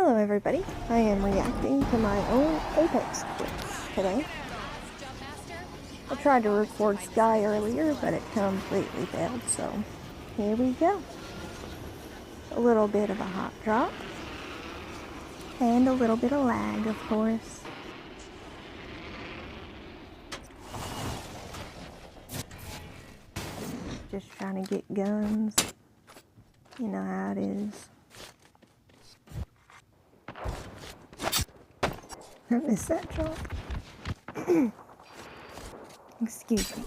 Hello everybody, I am reacting to my own Apex clips today. I tried to record Sky earlier, but it completely failed, so here we go. A little bit of a hot drop, and a little bit of lag, of course. Just trying to get guns, you know how it is. I missed that shot. Excuse me.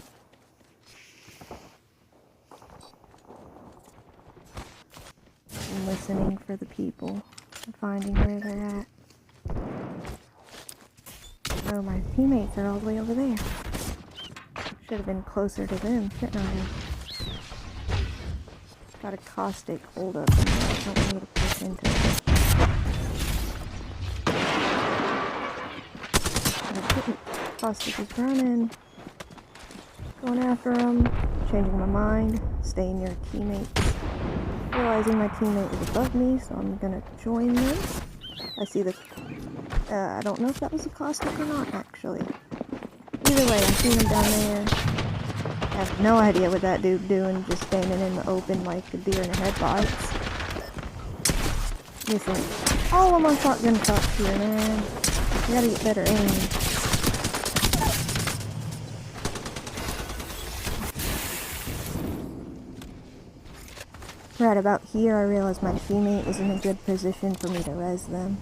I'm listening for the people and finding where they're at. Oh, my teammates are all the way over there. Should have been closer to them, shouldn't I? Got a caustic hold up in there. I don't need to push into it. Caustic is running. Going after him. Changing my mind. Staying near teammates. Realizing my teammate is above me, so I'm gonna join them. I see the... I don't know if that was a caustic or not, actually. Either way, I seen him down there. I have no idea what that dude doing, just standing in the open like a deer in a headlights. Missing all of my shotgun shots here, man. I gotta get better aim. Right about here, I realized my teammate was in a good position for me to res them.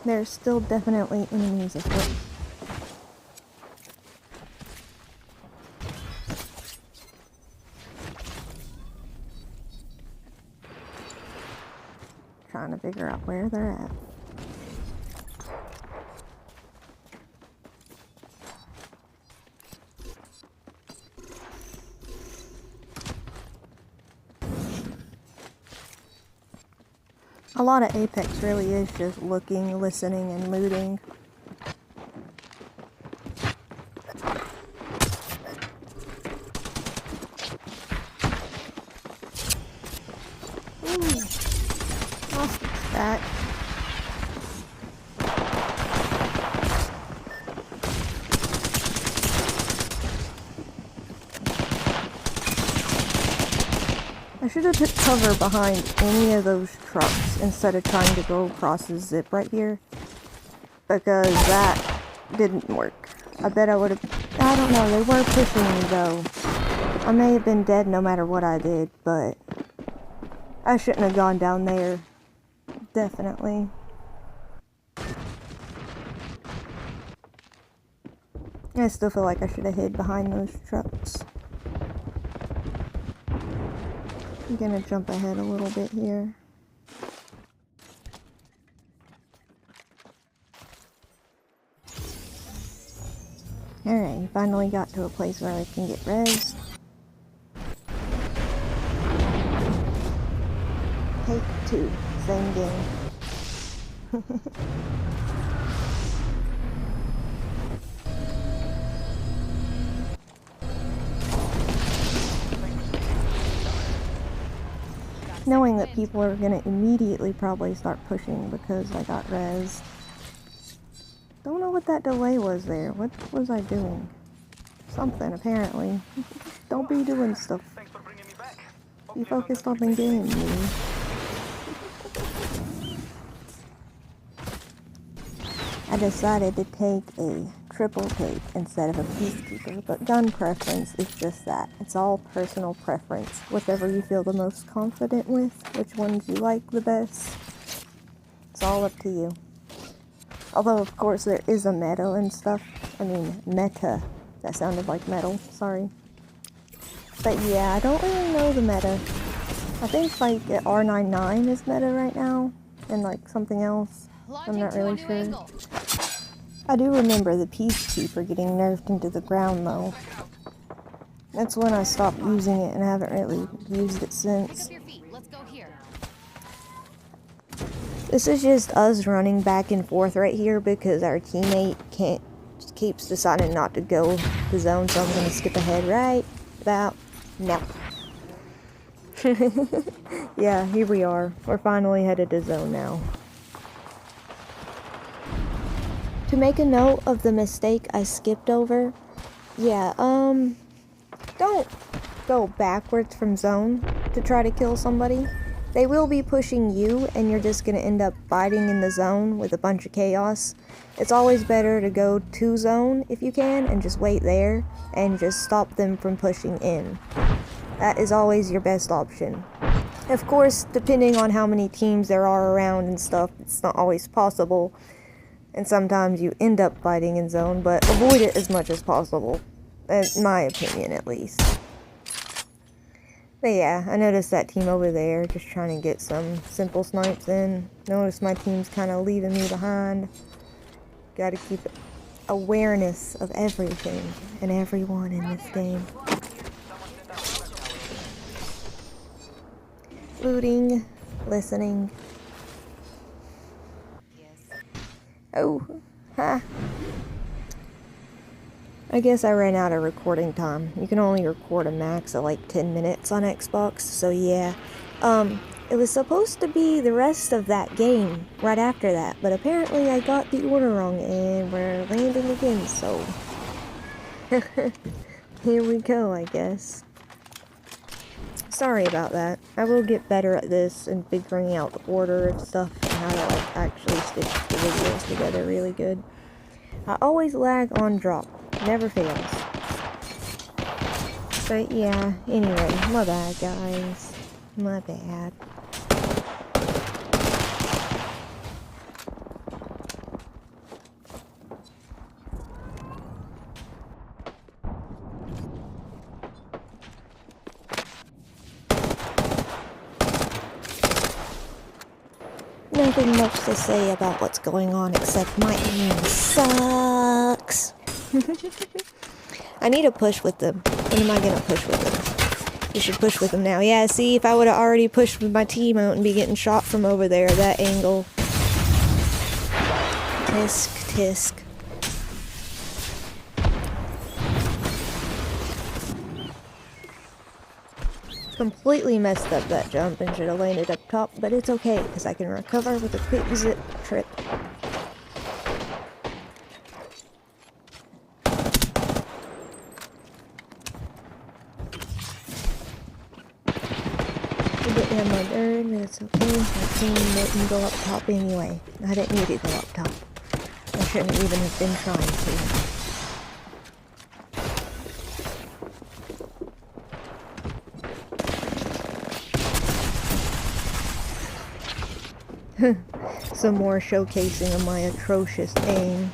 There's still definitely enemies afoot. Trying to figure out where they're at. A lot of Apex really is just looking, listening, and looting. Ooh. Caustic's back. I should have took cover behind any of those trucks instead of trying to go across the zip right here, because that didn't work. I bet I would have... I don't know, they were pushing me though. I may have been dead no matter what I did, but I shouldn't have gone down there. Definitely. I still feel like I should have hid behind those trucks. I'm gonna jump ahead a little bit here. Alright, finally got to a place where I can get res. Take 2, same game. Knowing that people are gonna immediately probably start pushing because I got rezzed. Don't know what that delay was there. What was I doing? Something, apparently. Don't be doing stuff. Be focused on the game, man. I decided to take a triple tape instead of a peacekeeper, but gun preference is just that. It's all personal preference. Whatever you feel the most confident with, which ones you like the best. It's all up to you. Although, of course, there is a meta and stuff. I mean, meta. That sounded like metal, sorry. But yeah, I don't really know the meta. I think, like, R99 is meta right now, and, like, something else. I'm not really sure. I do remember the Peacekeeper getting nerfed into the ground, though. That's when I stopped using it, and I haven't really used it since. This is just us running back and forth right here because our teammate keeps deciding not to go the zone, so I'm gonna skip ahead right about now. Yeah, here we are. We're finally headed to zone now. To make a note of the mistake I skipped over, yeah, don't go backwards from zone to try to kill somebody. They will be pushing you, and you're just gonna end up fighting in the zone with a bunch of chaos. It's always better to go to zone if you can, and just wait there, and just stop them from pushing in. That is always your best option. Of course, depending on how many teams there are around and stuff, it's not always possible. And sometimes you end up fighting in zone, but avoid it as much as possible. In my opinion, at least. But yeah, I noticed that team over there, just trying to get some simple snipes in. Notice my team's kind of leaving me behind. Gotta keep awareness of everything and everyone in this game. Looting, listening. Oh, ha. I guess I ran out of recording time. You can only record a max of like 10 minutes on Xbox, so yeah. It was supposed to be the rest of that game right after that, but apparently I got the order wrong and we're landing again, so here we go, I guess. Sorry about that. I will get better at this and figuring out the order of stuff and how to like actually stitch the videos together really good. I always lag on drop. Never fails. But yeah, anyway, my bad guys. My bad. Nothing much to say about what's going on except my aim sucks. I need to push with them. When am I gonna push with them? You should push with them now. Yeah, see, if I would have already pushed with my team, I wouldn't be getting shot from over there, that angle. Tisk, tisk. Completely messed up that jump and should have landed up top, but it's okay, because I can recover with a quick zip trip. My bird, but it's okay. My team didn't go up top anyway. I didn't need to go up top. I shouldn't even have been trying to. Some more showcasing of my atrocious aim.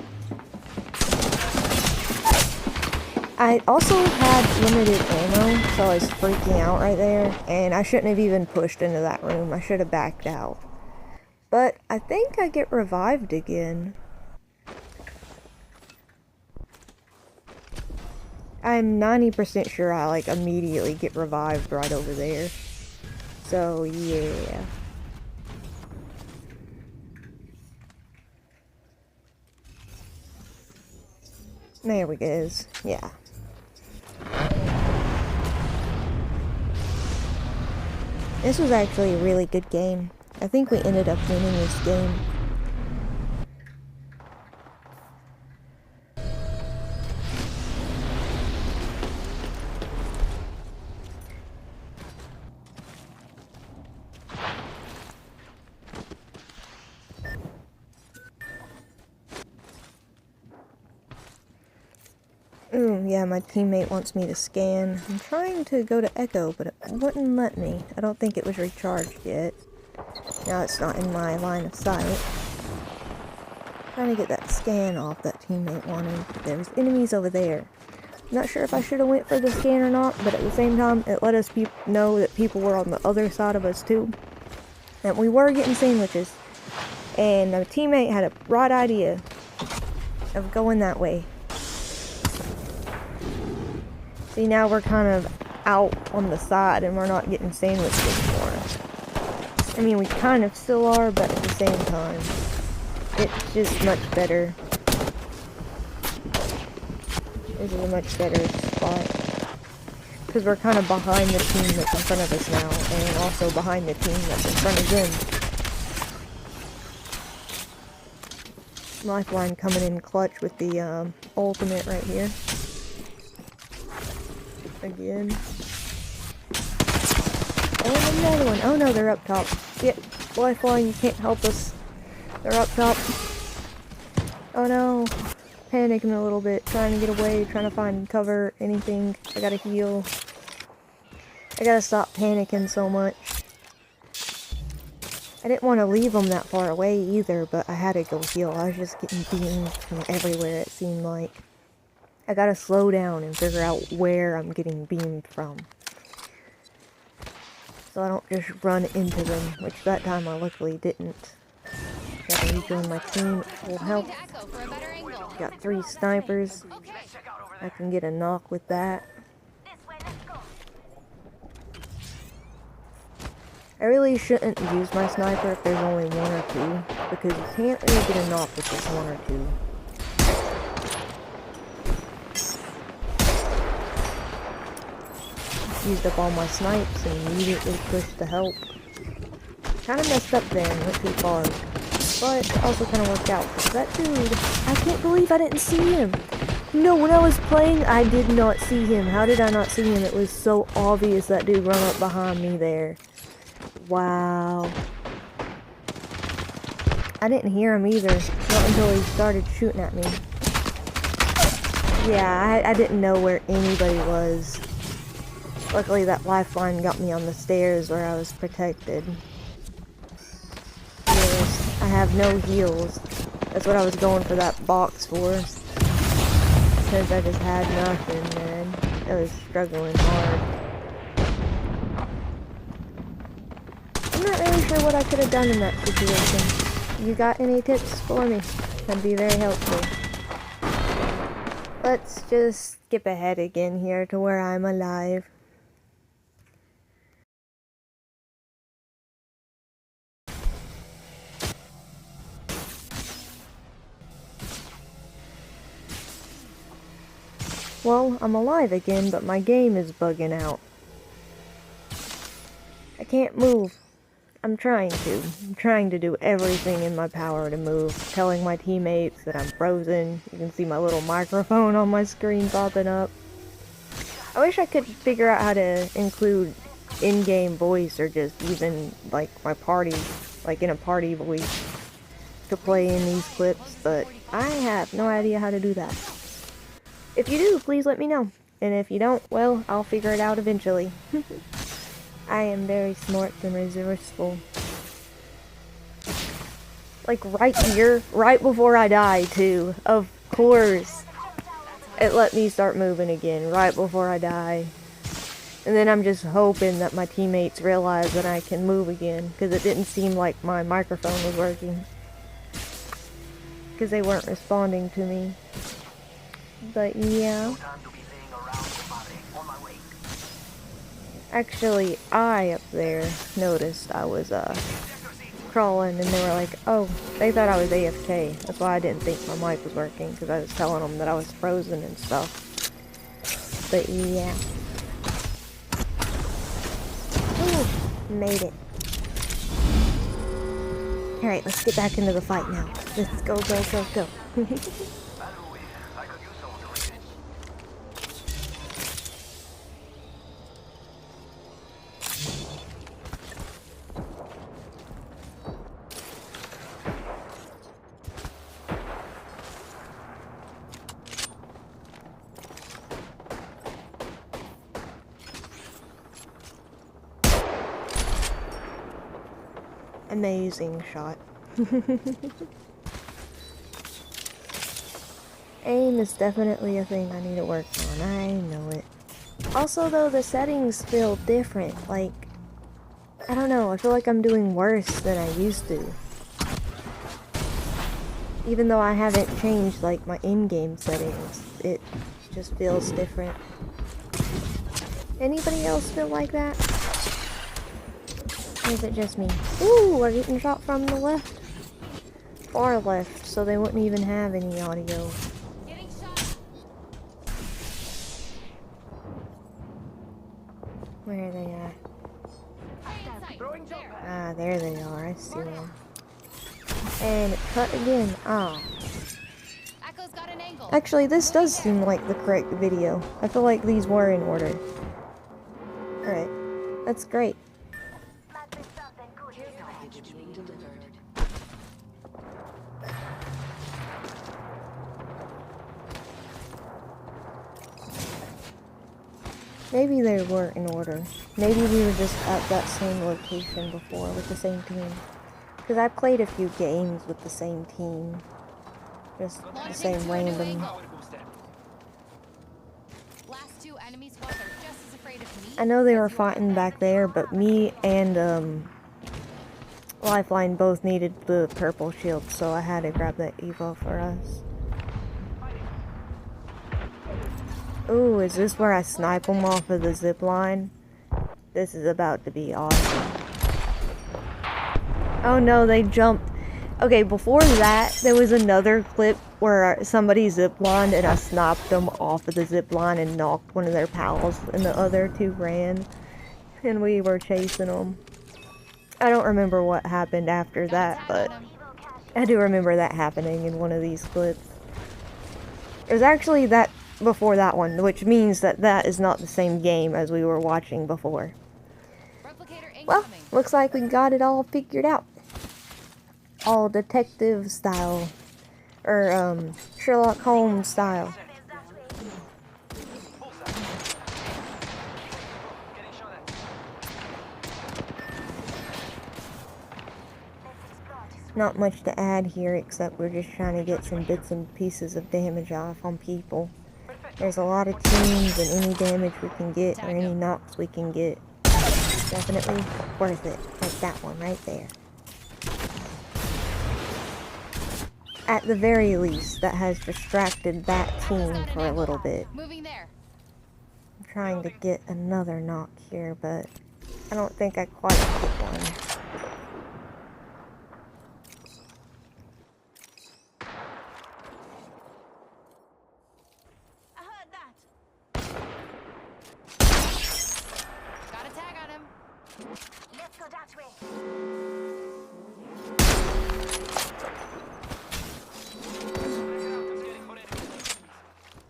I also had limited ammo, so I was freaking out right there, and I shouldn't have even pushed into that room. I should have backed out. But I think I get revived again. I'm 90% sure I like immediately get revived right over there. So yeah. There we go. Yeah. This was actually a really good game. I think we ended up winning this game. Yeah, my teammate wants me to scan. I'm trying to go to Echo, but it wouldn't let me. I don't think it was recharged yet. Now it's not in my line of sight. Trying to get that scan off that teammate wanted. There's enemies over there. Not sure if I should have went for the scan or not, but at the same time, it let us know that people were on the other side of us too. And we were getting sandwiches. And my teammate had a bright idea of going that way. See, now we're kind of out on the side and we're not getting sandwiches anymore. I mean, we kind of still are, but at the same time, it's just much better. This is a much better spot. Because we're kind of behind the team that's in front of us now, and also behind the team that's in front of them. Lifeline coming in clutch with the ultimate right here. Again. Oh, another one. Oh no, they're up top. Get Lifeline, you can't help us. They're up top. Oh no. Panicking a little bit, trying to get away, trying to find cover, anything. I gotta heal. I gotta stop panicking so much. I didn't want to leave them that far away either, but I had to go heal. I was just getting beamed from everywhere, it seemed like. I gotta slow down and figure out where I'm getting beamed from, so I don't just run into them, which that time I luckily didn't. Gotta rejoin my team at full health. Got 3 snipers. I can get a knock with that. I really shouldn't use my sniper if there's only 1 or 2, because you can't really get a knock with just 1 or 2. Used up all my snipes and immediately pushed to help. Kind of messed up there and went too far, but it also kind of worked out. That dude, I can't believe I didn't see him. No, when I was playing, I did not see him. How did I not see him? It was so obvious that dude run up behind me there. Wow. I didn't hear him either, not until he started shooting at me. Yeah, I didn't know where anybody was. Luckily that lifeline got me on the stairs where I was protected. Yes, I have no heals. That's what I was going for that box for. Because I just had nothing, man. I was struggling hard. I'm not really sure what I could have done in that situation. You got any tips for me? That'd be very helpful. Let's just skip ahead again here to where I'm alive. Well, I'm alive again, but my game is bugging out. I can't move. I'm trying to do everything in my power to move, telling my teammates that I'm frozen. You can see my little microphone on my screen popping up. I wish I could figure out how to include in-game voice, or just even like my party, like in a party voice, to play in these clips, but I have no idea how to do that. If you do, please let me know. And if you don't, well, I'll figure it out eventually. I am very smart and resourceful. Like right here, right before I die too. Of course. It let me start moving again, right before I die. And then I'm just hoping that my teammates realize that I can move again, because it didn't seem like my microphone was working. Because they weren't responding to me. But yeah. Actually, I up there noticed I was crawling, and they were like, oh, they thought I was AFK. That's why I didn't think my mic was working, because I was telling them that I was frozen and stuff. But yeah. Ooh, made it. Alright, let's get back into the fight now. Let's go, go, go, go. Amazing shot. Aim is definitely a thing I need to work on, I know it. Also though, the settings feel different, like, I don't know, I feel like I'm doing worse than I used to. Even though I haven't changed like my in-game settings, it just feels different. Anybody else feel like that? Or is it just me? Ooh, we're getting shot from the left. Far left, so they wouldn't even have any audio. Where are they at? There. Ah, there they are. I see them. And it cut again. Ah. Echo's got an angle. Actually, this does seem like the correct video. I feel like these were in order. Alright. That's great. Maybe they were in order. Maybe we were just at that same location before with the same team. Because I played a few games with the same team. Just the same random. Last two enemy squads are just as afraid of me. I know they were fighting back there, but me and Lifeline both needed the purple shield, so I had to grab that Evo for us. Ooh, is this where I snipe them off of the zip line? This is about to be awesome. Oh no, they jumped. Okay, before that, there was another clip where somebody ziplined and I sniped them off of the zipline and knocked one of their pals, and the other two ran, and we were chasing them. I don't remember what happened after that, but I do remember that happening in one of these clips. It was actually that before that one, which means that that is not the same game as we were watching before. Well, looks like we got it all figured out. All detective style. Or, Sherlock Holmes style. Not much to add here, except we're just trying to get some bits and pieces of damage off on people. There's a lot of teams, and any damage we can get, or any knocks we can get, definitely worth it. Like that one right there. At the very least, that has distracted that team for a little bit. Moving there. I'm trying to get another knock here, but I don't think I quite get one. Got a tag on him. Let's go that way.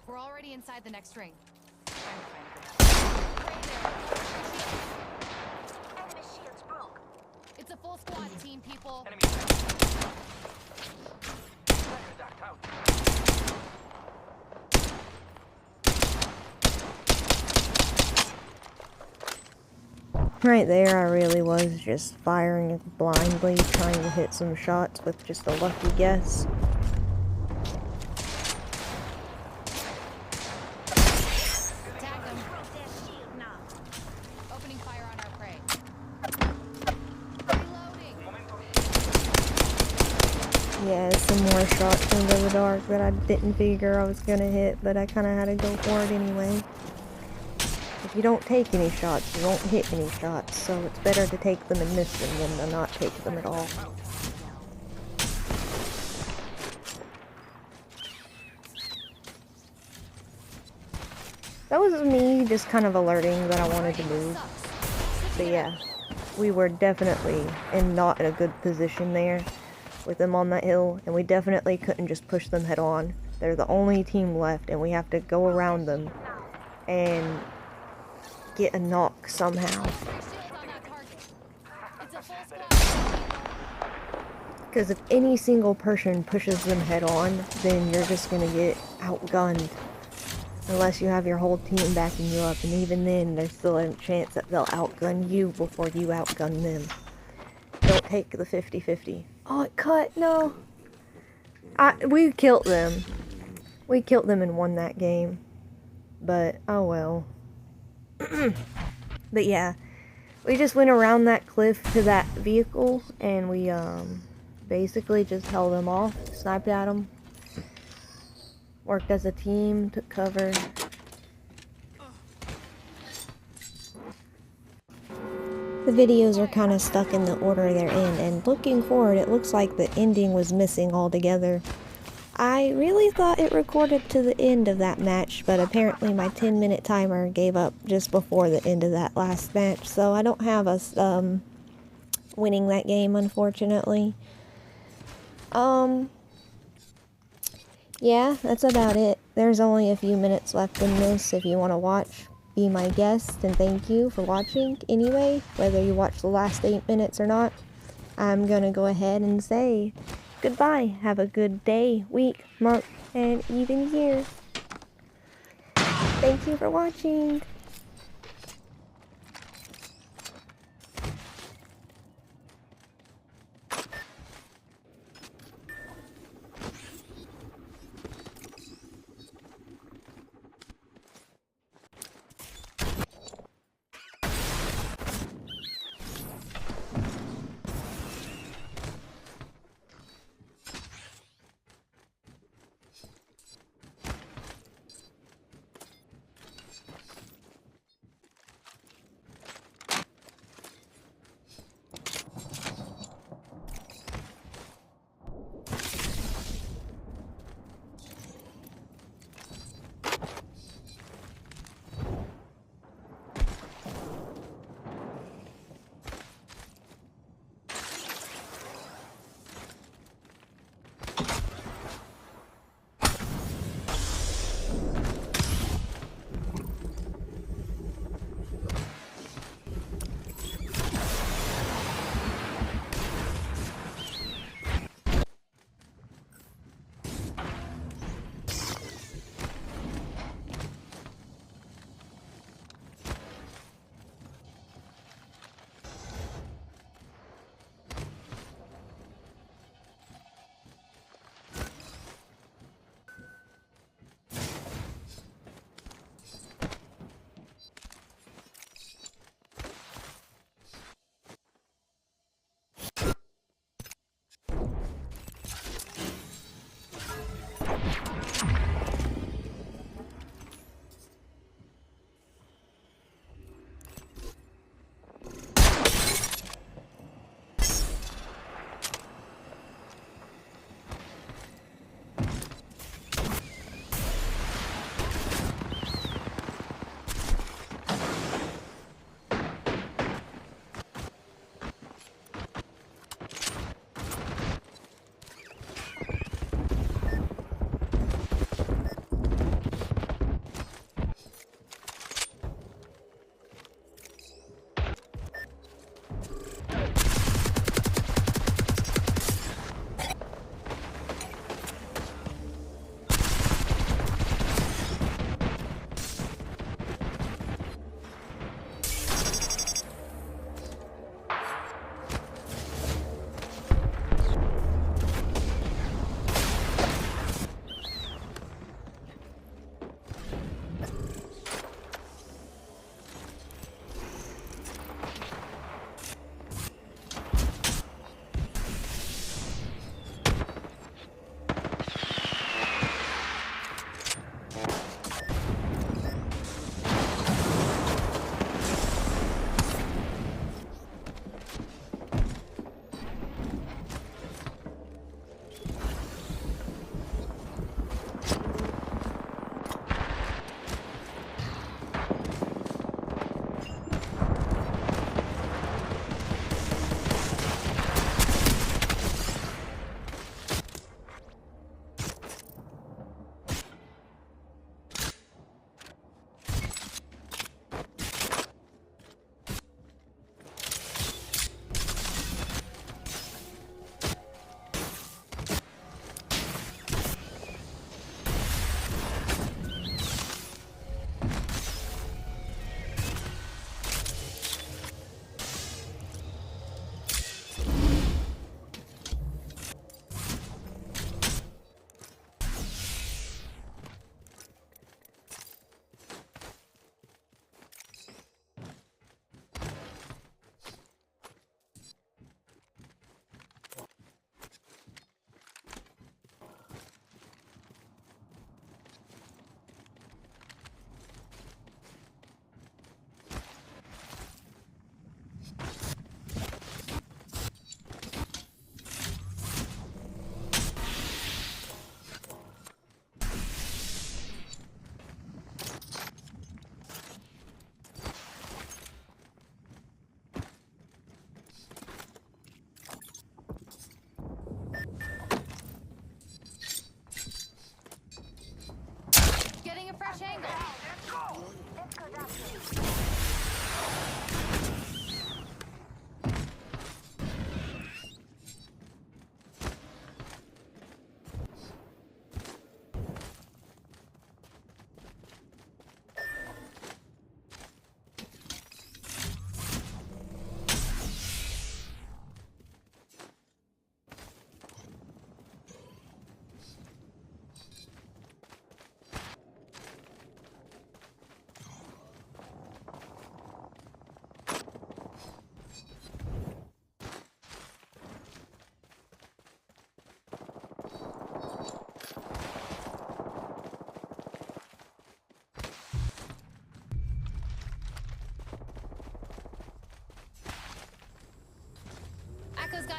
We're already inside the next ring. Enemy shields broke. It's a full squad team, people. Right there, I really was just firing blindly, trying to hit some shots with just a lucky guess. Tag them. Broke their shield now. Opening fire on our prey. Reloading. Yeah, some more shots into the dark that I didn't figure I was gonna hit, but I kinda had to go for it anyway. If you don't take any shots, you won't hit any shots, so it's better to take them and miss them than to not take them at all. That was me just kind of alerting that I wanted to move. But yeah, we were definitely not in a good position there with them on that hill, and we definitely couldn't just push them head on. They're the only team left, and we have to go around them and get a knock somehow. Because if any single person pushes them head on, then you're just gonna get outgunned. Unless you have your whole team backing you up, and even then, there's still a chance that they'll outgun you before you outgun them. Don't take the 50-50. Oh, it cut! No! We killed them. We killed them and won that game. But, oh well. But yeah, we just went around that cliff to that vehicle, and we basically just held them off, sniped at them, worked as a team, took cover. The videos are kind of stuck in the order they're in, and looking forward, it looks like the ending was missing altogether. I I really thought it recorded to the end of that match, but apparently my 10-minute timer gave up just before the end of that last match, so I don't have us winning that game, unfortunately. Yeah, that's about it. There's only a few minutes left in this. If you want to watch, be my guest, and thank you for watching anyway, whether you watch the last 8 minutes or not. I'm gonna go ahead and say goodbye. Have a good day, week, month, and even year. Thank you for watching.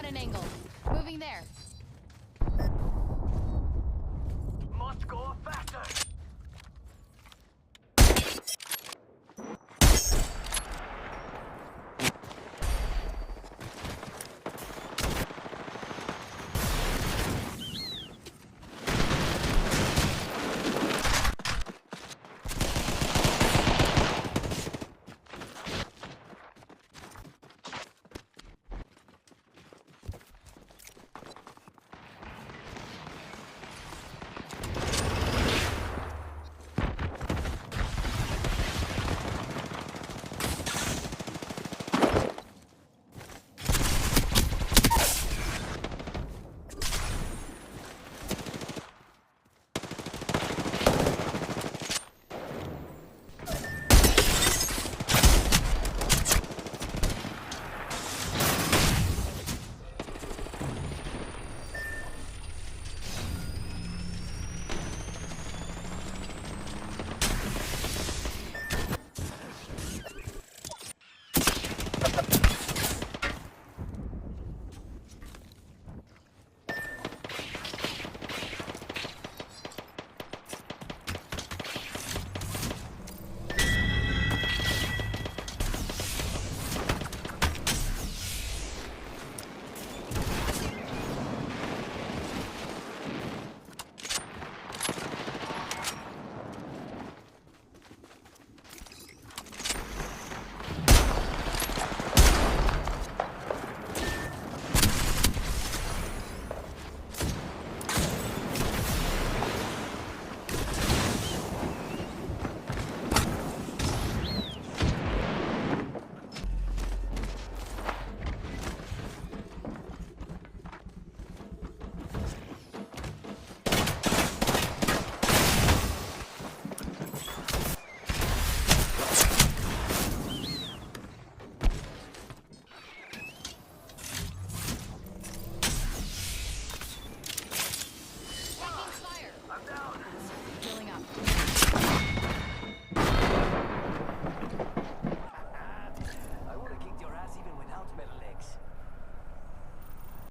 an angle. Moving there.